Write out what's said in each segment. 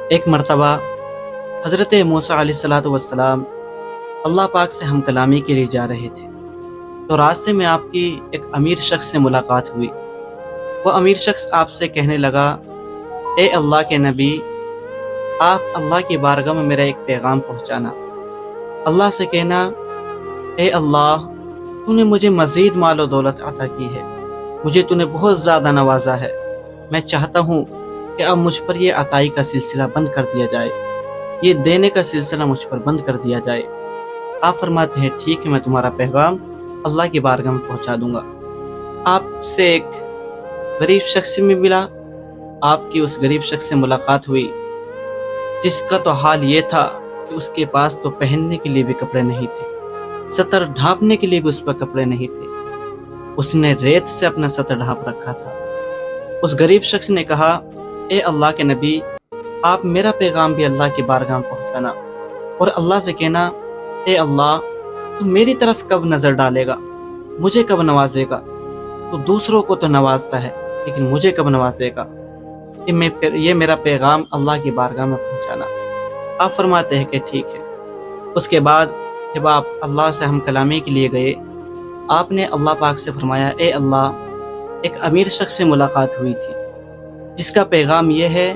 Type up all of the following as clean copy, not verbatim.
ایک مرتبہ حضرت موسیٰ علیہ الصلوۃ والسلام اللہ پاک سے ہم کلامی کے لیے جا رہے تھے، تو راستے میں آپ کی ایک امیر شخص سے ملاقات ہوئی۔ وہ امیر شخص آپ سے کہنے لگا، اے اللہ کے نبی، آپ اللہ کی بارگاہ میں میرا ایک پیغام پہنچانا۔ اللہ سے کہنا، اے اللہ، تو نے مجھے مزید مال و دولت عطا کی ہے، مجھے تو نے بہت زیادہ نوازا ہے، میں چاہتا ہوں کہ اب مجھ پر یہ عطائی کا سلسلہ بند کر دیا جائے، یہ دینے کا سلسلہ مجھ پر بند کر دیا جائے۔ آپ فرماتے ہیں، ٹھیک ہے، میں تمہارا پیغام اللہ کی بارگاہ میں پہنچا دوں گا۔ آپ سے ایک غریب شخص سے ملا، آپ کی اس غریب شخص سے ملاقات ہوئی جس کا تو حال یہ تھا کہ اس کے پاس تو پہننے کے لیے بھی کپڑے نہیں تھے، سطر ڈھانپنے کے لیے بھی اس پر کپڑے نہیں تھے، اس نے ریت سے اپنا سطر ڈھانپ رکھا تھا۔ اس غریب شخص نے کہا، اے اللہ کے نبی، آپ میرا پیغام بھی اللہ کی بارگاہ میں پہنچانا اور اللہ سے کہنا، اے اللہ، تو میری طرف کب نظر ڈالے گا، مجھے کب نوازے گا؟ تو دوسروں کو تو نوازتا ہے لیکن مجھے کب نوازے گا؟ یہ میرا پیغام اللہ کی بارگاہ میں پہنچانا۔ آپ فرماتے ہیں کہ ٹھیک ہے۔ اس کے بعد جب آپ اللہ سے ہم کلامی کے لیے گئے، آپ نے اللہ پاک سے فرمایا، اے اللہ، ایک امیر شخص سے ملاقات ہوئی تھی جس کا پیغام یہ ہے،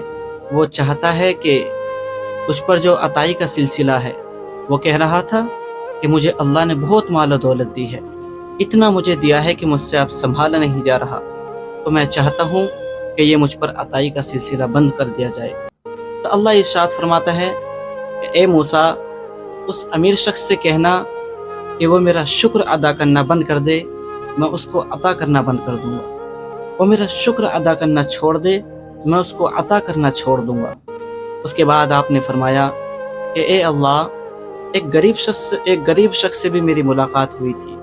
وہ چاہتا ہے کہ اس پر جو عطائی کا سلسلہ ہے، وہ کہہ رہا تھا کہ مجھے اللہ نے بہت مال و دولت دی ہے، اتنا مجھے دیا ہے کہ مجھ سے اب سنبھالا نہیں جا رہا، تو میں چاہتا ہوں کہ یہ مجھ پر عطائی کا سلسلہ بند کر دیا جائے۔ تو اللہ ارشاد فرماتا ہے کہ اے موسیٰ، اس امیر شخص سے کہنا کہ وہ میرا شکر ادا کرنا بند کر دے، میں اس کو عطا کرنا بند کر دوں گا۔ وہ میرا شکر ادا کرنا چھوڑ دے، میں اس کو عطا کرنا چھوڑ دوں گا۔ اس کے بعد آپ نے فرمایا کہ اے اللہ، ایک غریب شخص سے بھی میری ملاقات ہوئی تھی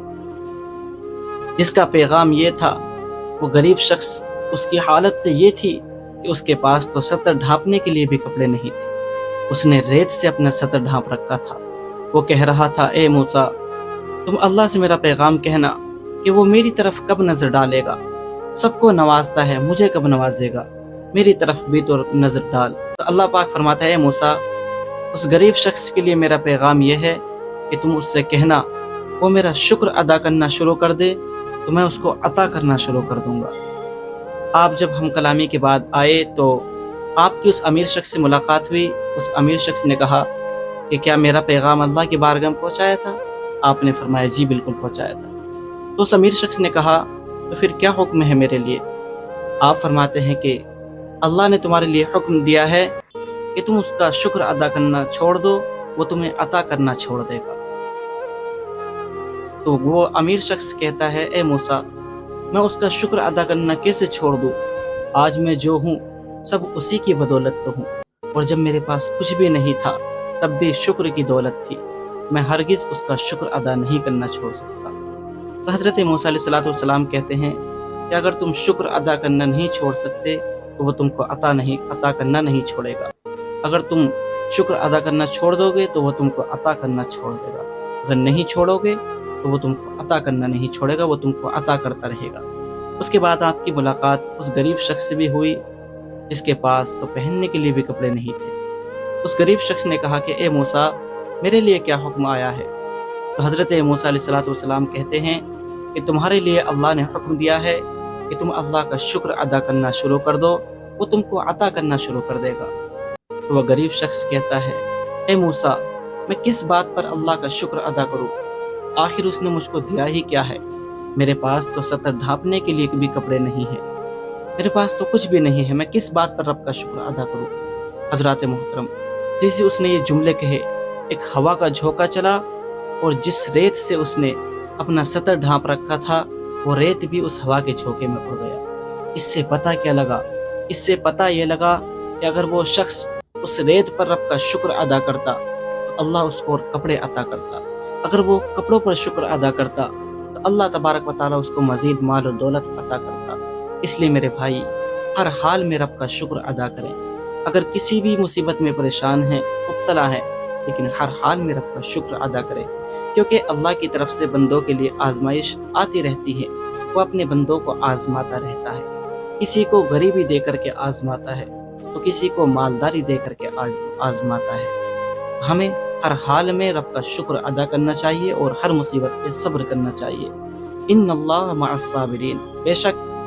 جس کا پیغام یہ تھا، وہ غریب شخص، اس کی حالت تو یہ تھی کہ اس کے پاس تو سطر ڈھانپنے کے لیے بھی کپڑے نہیں تھے، اس نے ریت سے اپنا سطر ڈھانپ رکھا تھا۔ وہ کہہ رہا تھا، اے موسیٰ، تم اللہ سے میرا پیغام کہنا کہ وہ میری طرف کب نظر ڈالے گا، سب کو نوازتا ہے، مجھے کب نوازے گا، میری طرف بھی تو نظر ڈال۔ تو اللہ پاک فرماتا ہے، اے موسیٰ، اس غریب شخص کے لیے میرا پیغام یہ ہے کہ تم اس سے کہنا وہ میرا شکر ادا کرنا شروع کر دے تو میں اس کو عطا کرنا شروع کر دوں گا۔ آپ جب ہم کلامی کے بعد آئے تو آپ کی اس امیر شخص سے ملاقات ہوئی۔ اس امیر شخص نے کہا کہ کیا میرا پیغام اللہ کی بارگاہ میں پہنچایا تھا؟ آپ نے فرمایا، جی بالکل پہنچایا تھا۔ تو اس امیر شخص نے کہا، تو پھر کیا حکم ہے میرے لیے؟ آپ فرماتے ہیں کہ اللہ نے تمہارے لیے حکم دیا ہے کہ تم اس کا شکر ادا کرنا چھوڑ دو، وہ تمہیں عطا کرنا چھوڑ دے گا۔ تو وہ امیر شخص کہتا ہے، اے موسیٰ، میں اس کا شکر ادا کرنا کیسے چھوڑ دوں؟ آج میں جو ہوں سب اسی کی بدولت تو ہوں، اور جب میرے پاس کچھ بھی نہیں تھا تب بھی شکر کی دولت تھی، میں ہرگز اس کا شکر ادا نہیں کرنا چھوڑ سکتا۔ تو حضرت موسیٰ علیہ السلام کہتے ہیں کہ اگر تم شکر ادا کرنا نہیں چھوڑ سکتے تو وہ تم کو عطا کرنا نہیں چھوڑے گا، اگر تم شکر ادا کرنا چھوڑ دو گے تو وہ تم کو عطا کرنا چھوڑ دے گا، اگر نہیں چھوڑو گے تو وہ تم کو عطا کرنا نہیں چھوڑے گا، وہ تم کو عطا کرتا رہے گا۔ اس کے بعد آپ کی ملاقات اس غریب شخص سے بھی ہوئی جس کے پاس تو پہننے کے لیے بھی کپڑے نہیں تھے۔ اس غریب شخص نے کہا کہ اے موسیٰ، میرے لیے کیا حکم آیا ہے؟ تو حضرت موسیٰ علیہ السلام کہتے ہیں کہ تمہارے لیے اللہ نے حکم دیا ہے کہ تم اللہ کا شکر ادا کرنا شروع کر دو، وہ تم کو عطا کرنا شروع کر دے گا۔ تو وہ غریب شخص کہتا ہے، اے موسیٰ، میں کس بات پر اللہ کا شکر ادا کروں؟ آخر اس نے مجھ کو دیا ہی کیا ہے؟ میرے پاس تو سطر ڈھانپنے کے لیے بھی کپڑے نہیں ہیں، میرے پاس تو کچھ بھی نہیں ہے، میں کس بات پر رب کا شکر ادا کروں؟ حضرات محترم، جیسے اس نے یہ جملے کہے، ایک ہوا کا جھونکا چلا اور جس ریت سے اس نے اپنا سطر ڈھانپ رکھا تھا وہ ریت بھی اس ہوا کے جھونکے میں اڑ گیا۔ اس سے پتہ کیا لگا؟ اس سے پتہ یہ لگا کہ اگر وہ شخص اس ریت پر رب کا شکر ادا کرتا تو اللہ اس کو کپڑے عطا کرتا، اگر وہ کپڑوں پر شکر ادا کرتا تو اللہ تبارک و تعالیٰ اس کو مزید مال و دولت عطا کرتا۔ اس لیے میرے بھائی، ہر حال میں رب کا شکر ادا کریں۔ اگر کسی بھی مصیبت میں پریشان ہیں، مبتلا ہیں، لیکن ہر حال میں رب کا شکر ادا کریں، کیونکہ اللہ کی طرف سے بندوں کے لیے آزمائش آتی رہتی ہے، وہ اپنے بندوں کو آزماتا رہتا ہے، کسی کو غریبی دے کر کے آزماتا ہے، تو کسی کو مالداری دے کر کے آزماتا ہے۔ ہمیں ہر حال میں رب کا شکر ادا کرنا چاہیے اور ہر مصیبت پہ صبر کرنا چاہیے۔ ان اللہ مع الصابرین، بے شک